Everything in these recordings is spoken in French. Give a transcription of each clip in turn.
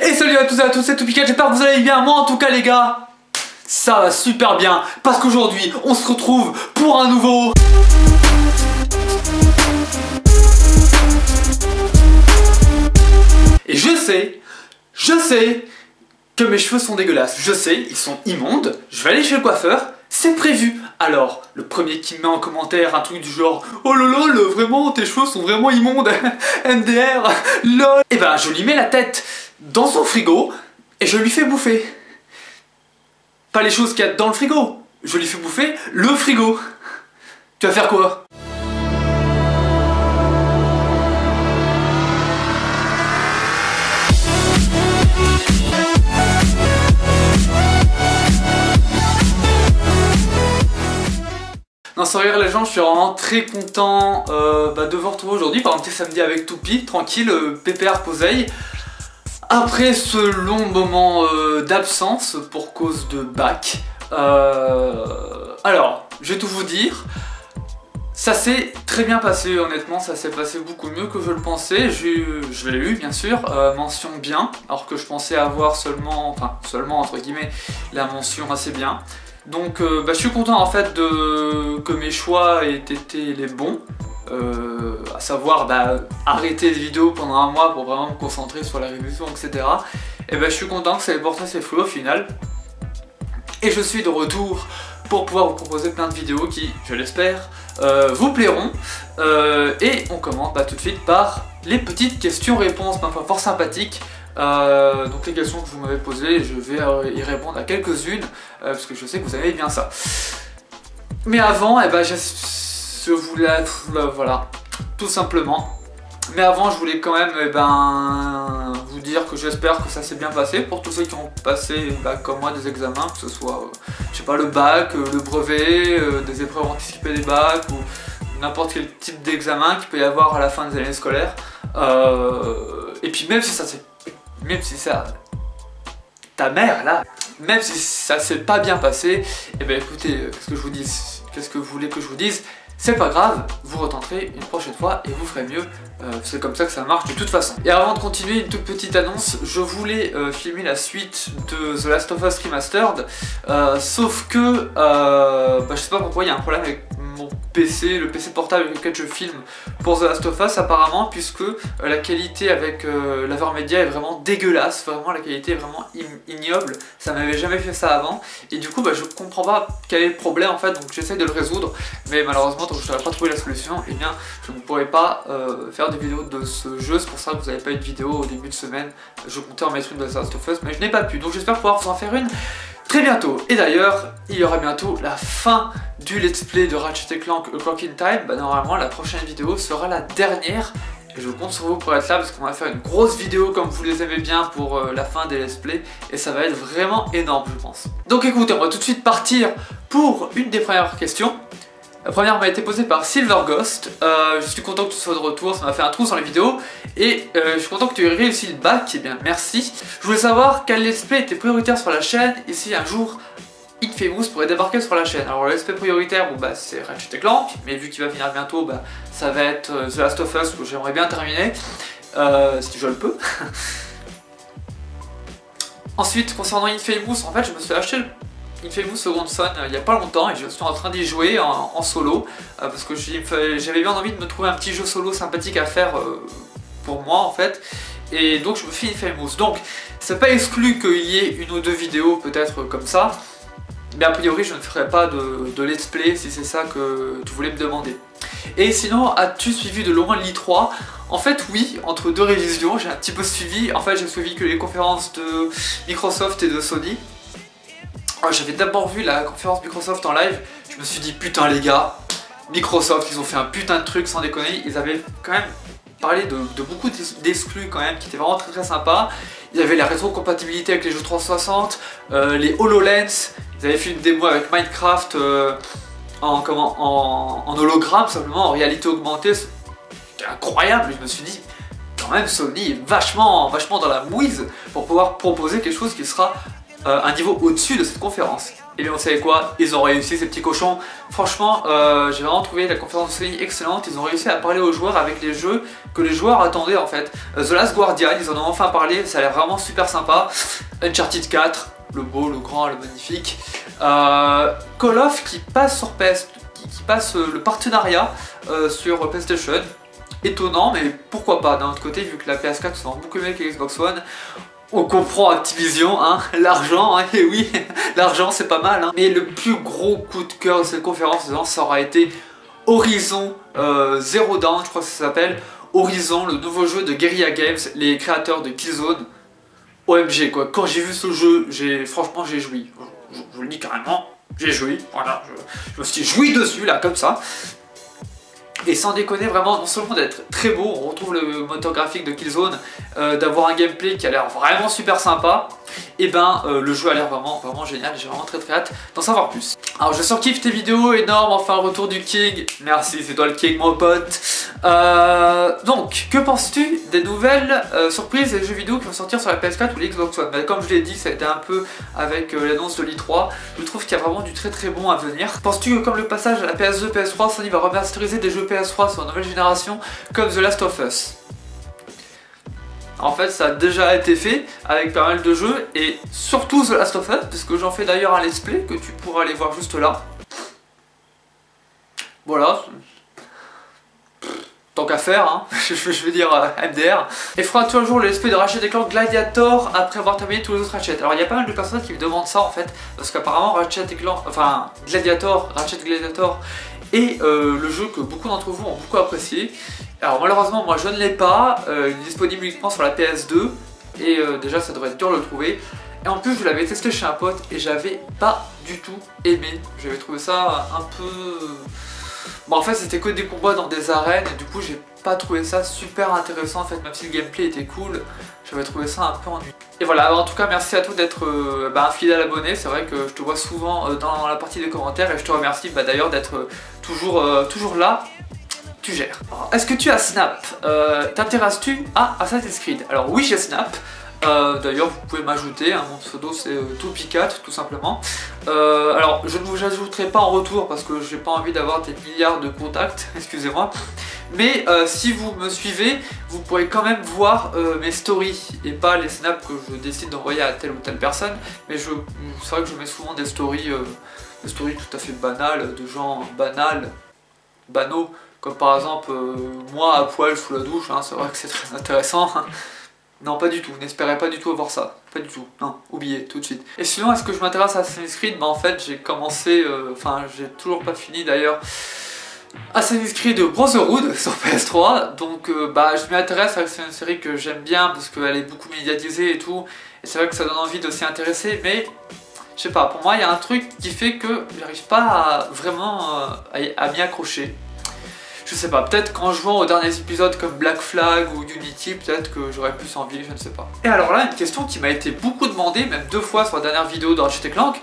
Et salut à tous et à toutes, c'est Toupicat, j'espère que vous allez bien. Moi en tout cas les gars, ça va super bien. Parce qu'aujourd'hui, on se retrouve pour un nouveau... Et je sais que mes cheveux sont dégueulasses. Je sais, ils sont immondes. Je vais aller chez le coiffeur, c'est prévu. Alors, le premier qui me met en commentaire un truc du genre « Oh lol, vraiment, tes cheveux sont vraiment immondes, MDR, lol !» Et ben, je lui mets la tête dans son frigo et je lui fais bouffer. Pas les choses qu'il y a dans le frigo. Je lui fais bouffer le frigo. Tu vas faire quoi ? Non, sans rire les gens, je suis vraiment très content de vous retrouver aujourd'hui par un petit samedi avec Toupi, tranquille, pépère, poseille. Après ce long moment d'absence pour cause de bac. Alors, je vais tout vous dire. Ça s'est très bien passé, honnêtement, ça s'est passé beaucoup mieux que je le pensais. Je l'ai eu, bien sûr, mention bien, alors que je pensais avoir seulement entre guillemets, la mention assez bien. Donc je suis content en fait que mes choix aient été les bons, à savoir arrêter les vidéos pendant un mois pour vraiment me concentrer sur la révision, etc. Et je suis content que ça ait porté ses fruits au final. Et je suis de retour pour pouvoir vous proposer plein de vidéos qui, je l'espère, vous plairont. Et on commence tout de suite par les petites questions-réponses, ma foi fort sympathiques. Donc les questions que vous m'avez posées, je vais y répondre à quelques-unes parce que je sais que vous aimez bien ça. Mais avant, je voulais, voilà, tout simplement. Mais avant, je voulais quand même vous dire que j'espère que ça s'est bien passé pour tous ceux qui ont passé comme moi des examens, que ce soit, je sais pas, le bac, le brevet, des épreuves anticipées des bacs ou n'importe quel type d'examen qu'il peut y avoir à la fin des années scolaires. Et puis même si ça, ta mère là, même si ça s'est pas bien passé, écoutez, qu'est-ce que vous voulez que je vous dise? C'est pas grave, vous retenterez une prochaine fois et vous ferez mieux, c'est comme ça que ça marche de toute façon. Et avant de continuer, une toute petite annonce, je voulais filmer la suite de The Last of Us Remastered, sauf que, je sais pas pourquoi il y a un problème avec mon PC, le PC portable avec lequel je filme pour The Last of Us apparemment, puisque la qualité avec l'Avermedia est vraiment dégueulasse, vraiment la qualité est vraiment ignoble, ça m'avait jamais fait ça avant, et du coup je comprends pas quel est le problème en fait, donc j'essaye de le résoudre, mais malheureusement tant que je n'aurais pas trouvé la solution, et bien je ne pourrais pas faire des vidéos de ce jeu, c'est pour ça que vous n'avez pas eu de vidéo au début de semaine, je comptais en mettre une de The Last of Us, mais je n'ai pas pu, donc j'espère pouvoir vous en faire une très bientôt. Et d'ailleurs, il y aura bientôt la fin du let's play de Ratchet & Clank A Clock in Time. Normalement, la prochaine vidéo sera la dernière. Et je compte sur vous pour être là parce qu'on va faire une grosse vidéo comme vous les aimez bien pour la fin des let's play. Et ça va être vraiment énorme, je pense. Donc écoutez, on va tout de suite partir pour une des premières questions. La première m'a été posée par Silver Ghost. Je suis content que tu sois de retour, ça m'a fait un trou sur les vidéos. Et je suis content que tu aies réussi le bac, eh bien merci. Je voulais savoir quel let's play était prioritaire sur la chaîne et si un jour Infamous pourrait débarquer sur la chaîne. Alors le let's play prioritaire, c'est Ratchet & Clank, mais vu qu'il va finir bientôt, ça va être The Last of Us que j'aimerais bien terminer, si je le peux. Ensuite, concernant Infamous, en fait je me suis acheté Infamous Second Son il n'y a pas longtemps et je suis en train d'y jouer en solo parce que j'avais bien envie de me trouver un petit jeu solo sympathique à faire pour moi en fait, et donc je me fais Infamous. Donc c'est pas exclu qu'il y ait une ou deux vidéos peut-être comme ça, mais a priori je ne ferai pas de let's play si c'est ça que tu voulais me demander. Et sinon, as-tu suivi de loin l'I3? En fait oui, entre deux révisions j'ai un petit peu suivi. En fait j'ai suivi que les conférences de Microsoft et de Sony. J'avais d'abord vu la conférence Microsoft en live, je me suis dit putain les gars, Microsoft ils ont fait un putain de truc sans déconner, ils avaient quand même parlé de beaucoup d'exclus quand même qui étaient vraiment très très sympas. Il y avait la rétrocompatibilité avec les jeux 360, les HoloLens, ils avaient fait une démo avec Minecraft en hologramme simplement, en réalité augmentée, c'était incroyable. Je me suis dit quand même Sony est vachement dans la mouise pour pouvoir proposer quelque chose qui sera un niveau au-dessus de cette conférence. Et bien vous savez quoi, ils ont réussi ces petits cochons. Franchement, j'ai vraiment trouvé la conférence de Sony excellente. Ils ont réussi à parler aux joueurs avec les jeux que les joueurs attendaient en fait. The Last Guardian, ils en ont enfin parlé, ça a l'air vraiment super sympa. Uncharted 4, le beau, le grand, le magnifique. Call of qui passe sur PS, qui passe le partenariat sur PlayStation. Étonnant, mais pourquoi pas. D'un autre côté, vu que la PS4 se vend beaucoup mieux que la Xbox One, on comprend Activision, hein, l'argent, hein, et oui, l'argent c'est pas mal. Hein. Mais le plus gros coup de cœur de cette conférence, ça aura été Horizon Zero Dawn, je crois que ça s'appelle. Horizon, le nouveau jeu de Guerrilla Games, les créateurs de Killzone. OMG quoi, quand j'ai vu ce jeu, franchement j'ai joui. Je le dis carrément, j'ai joui, voilà, je me suis joui dessus là, comme ça. Et sans déconner vraiment, non seulement d'être très beau, on retrouve le moteur graphique de Killzone, d'avoir un gameplay qui a l'air vraiment super sympa, et ben le jeu a l'air vraiment génial, j'ai vraiment très hâte d'en savoir plus. Alors je surkiffe tes vidéos, énorme, enfin retour du King, merci, c'est toi le King mon pote. Donc, que penses-tu des nouvelles surprises des jeux vidéo qui vont sortir sur la PS4 ou la Xbox One? Comme je l'ai dit, ça a été un peu avec l'annonce de l'E3, je trouve qu'il y a vraiment du très bon à venir. Penses-tu que comme le passage à la PS2, PS3, Sony va remasteriser des jeux PS3 sur la nouvelle génération comme The Last of Us? En fait, ça a déjà été fait avec pas mal de jeux et surtout The Last of Us, parce que j'en fais d'ailleurs un let's play que tu pourras aller voir juste là. Voilà. Tant qu'à faire, hein. je veux dire MDR. Et feras-tu un jour le let's play de Ratchet & Clank Gladiator après avoir terminé tous les autres Ratchet? Alors il y a pas mal de personnes qui me demandent ça en fait, parce qu'apparemment Ratchet & Clank, enfin Ratchet Gladiator est le jeu que beaucoup d'entre vous ont beaucoup apprécié. Alors malheureusement moi je ne l'ai pas, il est disponible uniquement sur la PS2 et déjà ça devrait être dur de le trouver. Et en plus je l'avais testé chez un pote et j'avais pas du tout aimé, j'avais trouvé ça un peu... Bon en fait c'était que des combats dans des arènes et du coup j'ai pas trouvé ça super intéressant en fait, même si le gameplay était cool, j'avais trouvé ça un peu ennuyeux. Et voilà, en tout cas merci à toi d'être un fidèle abonné, c'est vrai que je te vois souvent dans la partie des commentaires et je te remercie d'ailleurs d'être toujours là. Tu gères. Est-ce que tu as Snap? T'intéresses-tu à Assassin's Creed? Alors oui j'ai Snap. D'ailleurs vous pouvez m'ajouter, hein, mon pseudo c'est Topicat tout simplement. Alors je ne vous ajouterai pas en retour parce que j'ai pas envie d'avoir des milliards de contacts, excusez-moi. Mais si vous me suivez, vous pourrez quand même voir mes stories et pas les snaps que je décide d'envoyer à telle ou telle personne. Mais c'est vrai que je mets souvent des stories tout à fait banales, de gens banaux, comme par exemple moi à poil sous la douche, hein, c'est vrai que c'est très intéressant. Non, pas du tout, n'espérez pas du tout avoir ça, pas du tout, non, oubliez tout de suite. Et sinon, est-ce que je m'intéresse à Assassin's Creed? Bah en fait, j'ai commencé, j'ai toujours pas fini d'ailleurs, Assassin's Creed Brotherhood sur PS3, donc je m'y intéresse, c'est une série que j'aime bien parce qu'elle est beaucoup médiatisée et tout, et c'est vrai que ça donne envie de s'y intéresser, mais je sais pas, pour moi, il y a un truc qui fait que j'arrive pas à vraiment à m'y accrocher. Je sais pas, peut-être qu'en jouant aux derniers épisodes comme Black Flag ou Unity, peut-être que j'aurais plus envie, je ne sais pas. Et alors là, une question qui m'a été beaucoup demandée, même 2 fois sur la dernière vidéo de Ratchet & Clank.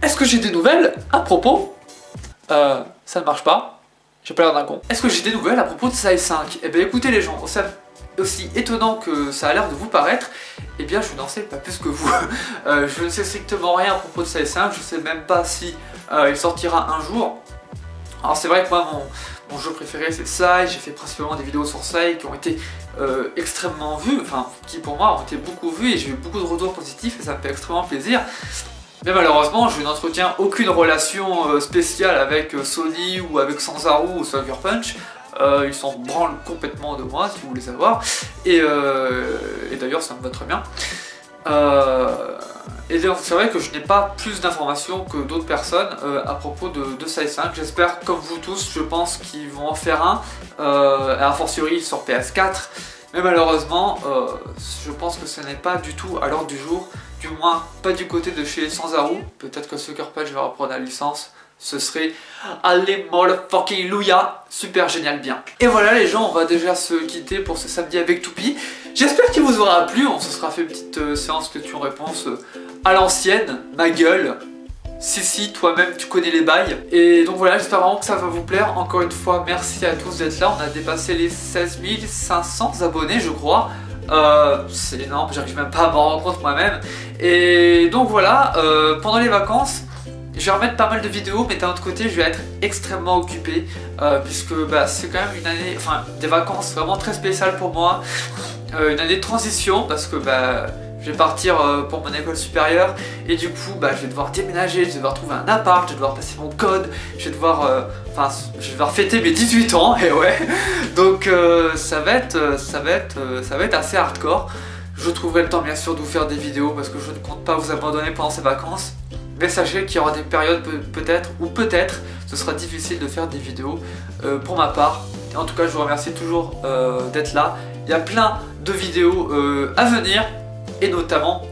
Est-ce que j'ai des nouvelles à propos ça ne marche pas, j'ai pas l'air d'un con. Est-ce que j'ai des nouvelles à propos de CS5? Eh bien écoutez les gens, aussi étonnant que ça a l'air de vous paraître, eh bien je n'en sais pas plus que vous. Je ne sais strictement rien à propos de CS5, je sais même pas si il sortira un jour. Alors c'est vrai que moi mon jeu préféré c'est Sly, j'ai fait principalement des vidéos sur Sly qui ont été extrêmement vues, enfin qui pour moi ont été beaucoup vues et j'ai eu beaucoup de retours positifs et ça me fait extrêmement plaisir. Mais malheureusement je n'entretiens aucune relation spéciale avec Sony ou avec Sanzaru ou Sucker Punch. Ils s'en branlent complètement de moi si vous voulez savoir et d'ailleurs ça me va très bien. Et donc c'est vrai que je n'ai pas plus d'informations que d'autres personnes à propos de CS5. J'espère comme vous tous, je pense qu'ils vont en faire un, a fortiori sur PS4. Mais malheureusement, je pense que ce n'est pas du tout à l'ordre du jour, du moins pas du côté de chez Sanzaru. Peut-être que Sucker Punch va reprendre la licence. Ce serait allez motherfucking louia, super génial bien. Et voilà les gens, on va déjà se quitter pour ce samedi avec Toupie. J'espère qu'il vous aura plu, on se sera fait une petite séance questions-réponses à l'ancienne, ma gueule. Si, toi-même tu connais les bails. Et donc voilà, j'espère vraiment que ça va vous plaire. Encore une fois, merci à tous d'être là. On a dépassé les 16 500 abonnés je crois. C'est énorme, j'arrive même pas à m'en rendre compte moi-même. Et donc voilà, pendant les vacances, je vais remettre pas mal de vidéos, mais d'un autre côté je vais être extrêmement occupé puisque c'est quand même une année, enfin des vacances vraiment très spéciales pour moi, une année de transition parce que je vais partir pour mon école supérieure et du coup je vais devoir déménager, je vais devoir trouver un appart, je vais devoir passer mon code, je vais devoir fêter mes 18 ans et ouais, donc ça va être assez hardcore. Je trouverai le temps bien sûr de vous faire des vidéos parce que je ne compte pas vous abandonner pendant ces vacances. Mais sachez qu'il y aura des périodes peut-être ce sera difficile de faire des vidéos pour ma part. Et en tout cas je vous remercie toujours d'être là. Il y a plein de vidéos à venir et notamment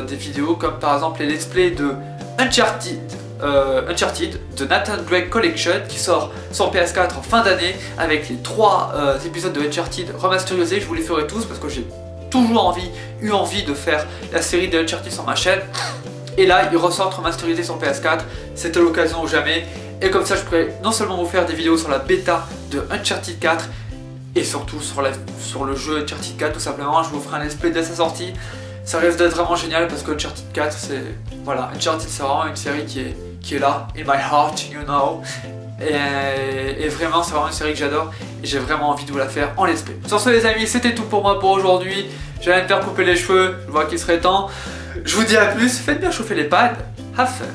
des vidéos comme par exemple les let's play de Uncharted de Nathan Drake Collection qui sort sur PS4 en fin d'année avec les 3 épisodes de Uncharted remasterisés. Je vous les ferai tous parce que j'ai toujours eu envie de faire la série de Uncharted sur ma chaîne. Et là, ils ressortent remasterisés sur PS4, c'était l'occasion ou jamais. Et comme ça, je pourrais non seulement vous faire des vidéos sur la bêta de Uncharted 4, et surtout sur le jeu Uncharted 4, tout simplement. Je vous ferai un let's play dès sa sortie. Ça risque d'être vraiment génial parce que Uncharted 4, Uncharted c'est vraiment une série qui est là, in my heart, you know. Et vraiment, c'est vraiment une série que j'adore et j'ai vraiment envie de vous la faire en let's play. Sur ce les amis, c'était tout pour moi pour aujourd'hui. J'allais me faire couper les cheveux, je vois qu'il serait temps. Je vous dis à plus, faites bien chauffer les pads, have fun.